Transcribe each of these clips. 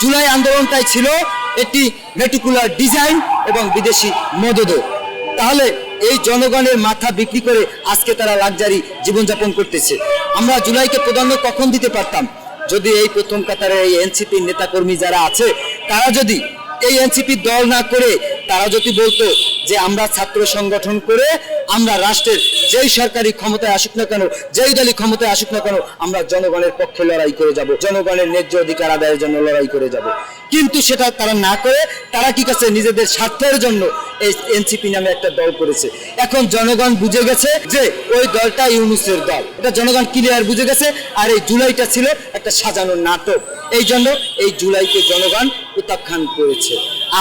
জুলাই আন্দোলনটাই ছিল একটি মেটিকুলার ডিজাইন এবং বিদেশি মদত। তাহলে এই জনগণের মাথা বিক্রি করে আজকে তারা লাক্সারি জীবনযাপন করতেছে। আমরা জুলাইকে প্রাধান্য কখন দিতে পারতাম, যদি এই প্রথম কাতারে এই এনসিপির নেতাকর্মী যারা আছে তারা যদি এই এনসিপি দল না করে তারা যদি বলতো যে আমরা ছাত্র সংগঠন করে আমরা রাষ্ট্রের যেই সরকারি ক্ষমতায় আসুক না কেন, যেই দলই ক্ষমতায় আসুক না কেন, আমরা জনগণের পক্ষে লড়াই করে যাব, জনগণের ন্যায্য অধিকার আদায়ের জন্য লড়াই করে যাব। কিন্তু সেটা তারা না করে তারা কি কাছে নিজেদের স্বার্থের জন্য এই এনসিপি নামে একটা দল করেছে। এখন জনগণ বুঝে গেছে যে ওই দলটা ইউনূসের দল, এটা জনগণ ক্লিয়ার বুঝে গেছে। আর এই জুলাইটা ছিল একটা সাজানো নাটক। এই জন্য এই জুলাইকে জনগণ প্রত্যাখ্যান করেছে।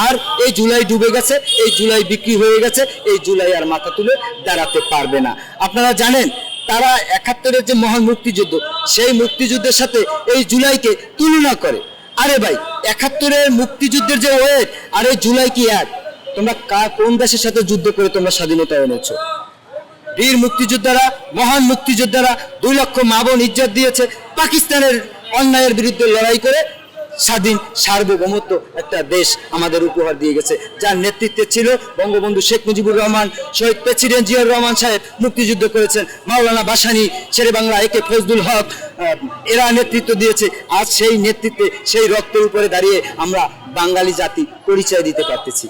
আর এই জুলাই ডুবে গেছে, এই জুলাই বিক্রি হয়ে গেছে, এই জুলাই আর মাথা তুলে দাঁড়াতে পারবে না। আপনারা জানেন তারা ৭১-এর যে মহান মুক্তিযুদ্ধ, সেই মুক্তিযুদ্ধের সাথে এই জুলাইকে তুলনা করে। আরে ভাই, ৭১-এর মুক্তিযুদ্ধের যে ওয়েট আর এই জুলাই কি এক? তোমরা কোন দেশের সাথে যুদ্ধ করে তোমরা স্বাধীনতা এনেছো? বীর মুক্তিযোদ্ধারা, মহান মুক্তিযোদ্ধারা ২ লক্ষ মা বোন ইজ্জত দিয়েছে, পাকিস্তানের অন্যায়ের বিরুদ্ধে লড়াই করে স্বাধীন সার্বভৌমত্ব একটা দেশ আমাদের উপহার দিয়ে গেছে, যার নেতৃত্বে ছিল বঙ্গবন্ধু শেখ মুজিবুর রহমান, শহীদ প্রেসিডেন্ট জিয়াউর রহমান সাহেব মুক্তিযুদ্ধ করেছেন, মাওলানা ভাসানী, শেরে বাংলা একে ফজলুল হক, এরা নেতৃত্ব দিয়েছে। আজ সেই নেতৃত্বে, সেই রক্তের উপরে দাঁড়িয়ে আমরা বাঙালি জাতি পরিচয় দিতে পারতেছি।